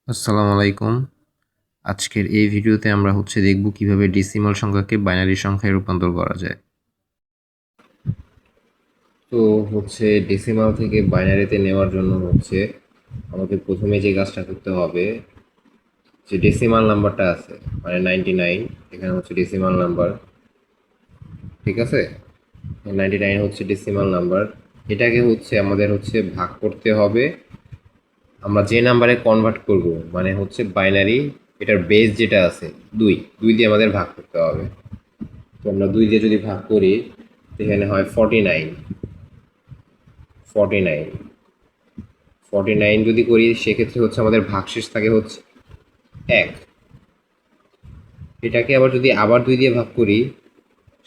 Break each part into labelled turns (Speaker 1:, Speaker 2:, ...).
Speaker 1: আসসালামু আলাইকুম। আজকের এই ভিডিওতে আমরা দেখব কিভাবে ডেসিমাল সংখ্যাকে বাইনারি সংখ্যায় রূপান্তর করা যায়। তো ডেসিমাল থেকে বাইনারিতে নেওয়ার জন্য আমাদের প্রথমে যে কাজটা করতে হবে, যে ডেসিমাল নাম্বারটা আছে মানে 99, এখানে ডেসিমাল নাম্বার, ঠিক আছে? 99 ডেসিমাল নাম্বার। এটাকে আমাদের ভাগ করতে হবে আমরা যে নাম্বারে কনভার্ট করব, মানে বাইনারি, এটার বেস যেটা আছে দুই দুই দিয়ে আমাদের ভাগ করতে হবে। তো আমরা দুই দিয়ে যদি ভাগ করি এখানে হয় 49। 49 49 যদি করি সেক্ষেত্রে আমাদের ভাগশেষ থাকে এক। এটাকে আবার যদি আবার দুই দিয়ে ভাগ করি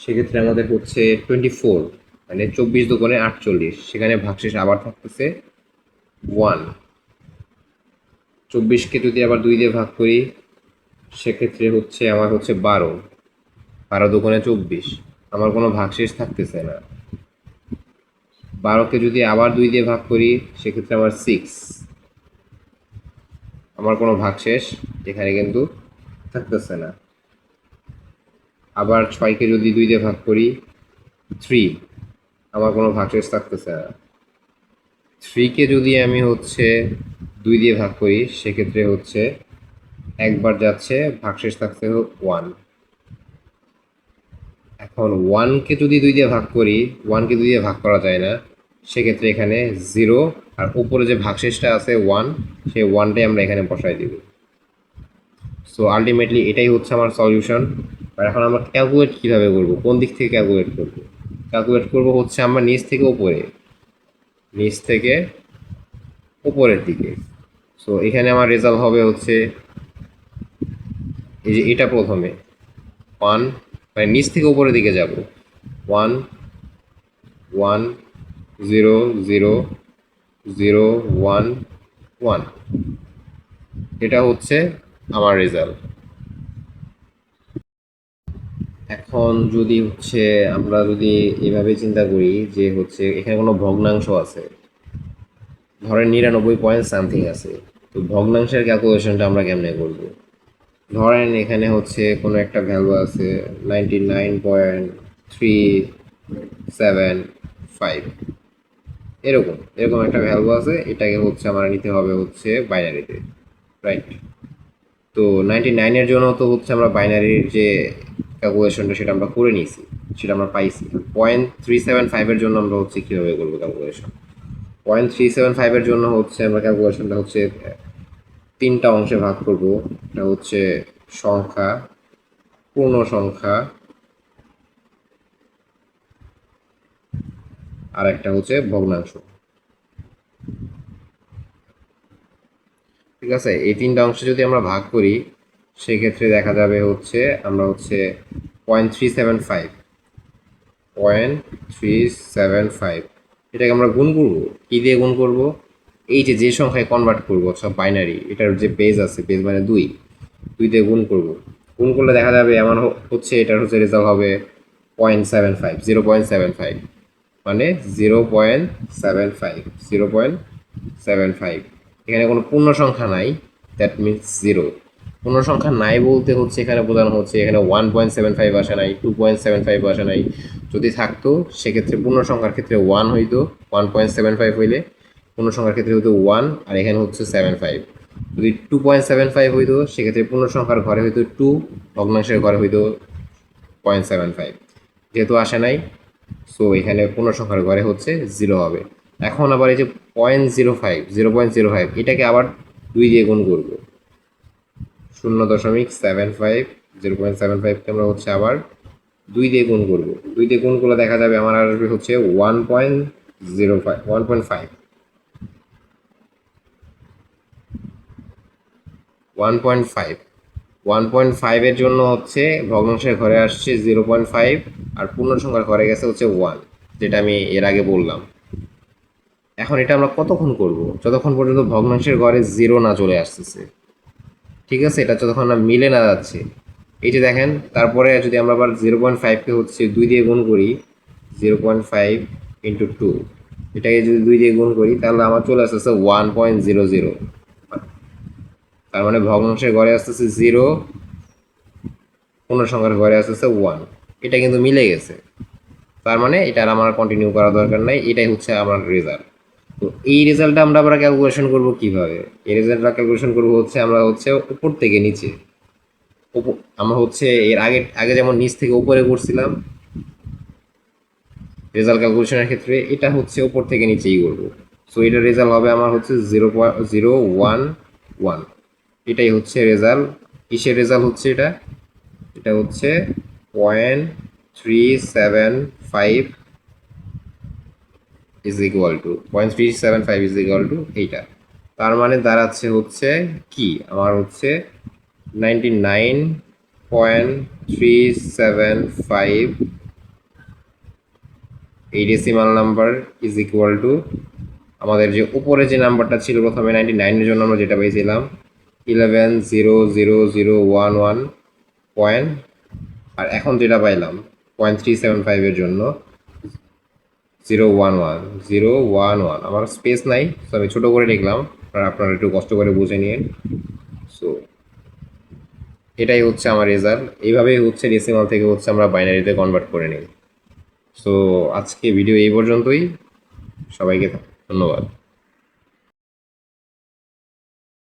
Speaker 1: সেক্ষেত্রে আমাদের 24, মানে 24 দুগুণে 48, সেখানে ভাগশেষ আবার থাকতেছে 1। 24কে যদি আবার দুই দিয়ে ভাগ করি সেক্ষেত্রে আমার 12। 12 দুগুণে 24, আমার কোনো ভাগশেষ থাকতেছে না। 12কে যদি আবার দুই দিয়ে ভাগ করি সেক্ষেত্রে আমার 6, আমার কোনো ভাগশেষ এখানে কিন্তু থাকতেছে না। আবার 6কে যদি দুই দিয়ে ভাগ করি 3, আমার কোনো ভাগশেষ থাকতেছে না। 3কে যদি আমি দুই দিয়ে ভাগ করি সেক্ষেত্রে একবার যাচ্ছে, ভাগশেষ থাকছে 1। এখন 1কে যদি দুই দিয়ে ভাগ করি, 1কে দুই দিয়ে ভাগ করা যায় না, সেক্ষেত্রে এখানে 0, আর উপরে যে ভাগশেষটা আছে 1, সেই 1টাই আমরা এখানে বসাই দিব। সো আলটিমেটলি এটাই আমার সলিউশন। আর এখন আমরা ক্যালকুলেট কীভাবে করব, কোন দিক থেকে ক্যালকুলেট করব? ক্যালকুলেট করব আমরা নিচ থেকে উপরে, নিচ থেকে উপরের দিকে। সো এখানে আমার রেজাল্ট হবে এই যে এটা প্রথমে 1, মানে নিচ থেকে উপরের দিকে যাব, 1 1 0 0 0 1 1, এটা আমার রেজাল্ট। এখন যদি আমরা যদি এভাবে চিন্তা করি যে এখানে কোনো ভগ্নাংশ আছে, ধরেন 99 সামথিং আছে, তো ভগ্নাংশের ক্যালকুলেশনটা আমরা কেমনে করব? ধরেন এখানে কোনো একটা ভ্যালু আছে 99.375, এরকম এরকম একটা ভ্যালু আছে, এটাকে আমার নিতে হবে বাইনারিতে, রাইট? তো 99-এর জন্য তো আমরা বাইনারির যে ক্যালকুলেশনটা সেটা আমরা করে নিয়েছি, সেটা আমরা পাইছি। 0.375-এর জন্য আমরা কীভাবে করবো ক্যালকুলেশন? 0.375-এর জন্য আমরা ক্যালকুলেশনটা তিনটা অংশে ভাগ করব। এটা সংখ্যা, পূর্ণ সংখ্যা, আর একটা ভগ্নাংশ, ঠিক আছে? এই তিনটা অংশে যদি আমরা ভাগ করি সেক্ষেত্রে দেখা যাবে আমরা 0.375, 0.375 এটাকে আমরা গুণ করব। কী দিয়ে গুণ করব? এই যে যে সংখ্যায় কনভার্ট করব সব বাইনারি, এটার যে বেজ আছে, বেজ মানে দুই, দুই দিয়ে গুণ করব। গুণ করলে দেখা যাবে আমার এটার রেজাল্ট হবে 0.75, 0.75, মানে 0.75, 0.75। এখানে কোনো পূর্ণ সংখ্যা নাই, দ্যাট মিনস 0। পূর্ণ সংখ্যা নাই বলতে এখানে বোঝানো এখানে 1.75 আসে নাই, 2.75 আসে নাই। যদি থাকতো সেক্ষেত্রে পূর্ণ সংখ্যার ক্ষেত্রে 1 হইতো, 1.75 হইলে পূর্ণ সংখ্যার ক্ষেত্রে হইতো 1, আর এখানে 75। যদি 2.75 হইতো সেক্ষেত্রে পূর্ণ সংখ্যার ঘরে হইতো 2, ভগ্নাংশের ঘরে হইতো 0.75। যেহেতু আসে নাই, সো এখানে পূর্ণ সংখ্যার ঘরে 0 হবে। এখন আবার এই যে 0.05, 0.05 এটাকে আবার দুই দিয়ে গুণ করবো, 0.75, 0.75কে আমরা আবার দুই দিয়ে গুণ করবো। দুই দিয়ে গুণ করলে দেখা যাবে আমার আসবে 1.05, 1.5, 1.5। 1.5-এর জন্য ভগ্নাংশের ঘরে আসছে 0.5, আর পূর্ণ সংখ্যার ঘরে গেছে 1, যেটা আমি এর আগে বললাম। এখন এটা আমরা কতক্ষণ করব? যতক্ষণ পর্যন্ত ভগ্নাংশের ঘরে 0 না চলে আসতেছে, ঠিক আছে? এটা যতক্ষণ না মিলে না যাচ্ছে। এই যে দেখেন, তারপরে যদি আমরা আবার 0.5কে দুই দিয়ে গুণ করি, 0.5 ইন্টু 2, এটাকে যদি দুই দিয়ে গুণ করি তাহলে আমার চলে আসতেছে 1.00। তার মানে ভগ্নাংশের ঘরে আসতেছে 0, পূর্ণ সংখ্যার ঘরে আসতেছে 1। এটা কিন্তু মিলে গেছে, তার মানে এটা আর আমার কন্টিনিউ করার দরকার নাই, এটাই হচ্ছে আমার রেজাল্ট। তো এই রেজাল্টটা আমরা ক্যালকুলেশন করব কিভাবে? এই রেজাল্টটা ক্যালকুলেশন করব হচ্ছে আমরা হচ্ছে উপর থেকে নিচে, আমরা হচ্ছে এর আগে আগে যেমন নিচ থেকে উপরে করছিলাম রেজাল্ট ক্যালকুলেশনের ক্ষেত্রে, এটা হচ্ছে উপর থেকে নিচেই করব। সো এটার রেজাল্ট হবে আমার হচ্ছে 0.011। এটাই হচ্ছে রেজাল্ট। কিসের রেজাল্ট হচ্ছে এটা? এটা হচ্ছে 0.375 is equal to 0.375 is equal to এইটা। তার মানে দাঁড়াচ্ছে হচ্ছে কি আমার হচ্ছে 99.375 এই decimal number is equal to আমাদের যে উপরে যে নাম্বারটা ছিল প্রথমে 99-এর জন্য আমরা যেটা পেয়েছিলাম 11,000,1 পয়েন্ট, আর এখন যেটা পাইলাম 0.375-এর জন্য 0.11 আমার স্পেস নাই, তো আমি ছোটো করে লিখলাম, আর আপনারা একটু কষ্ট করে বুঝে নিন। সো এটাই হচ্ছে আমার রেজাল্ট। এইভাবেই হচ্ছে ডেসিমাল থেকে হচ্ছে আমরা বাইনারিতে কনভার্ট করে নিই। সো আজকে ভিডিও এই পর্যন্তই, সবাইকে ধন্যবাদ।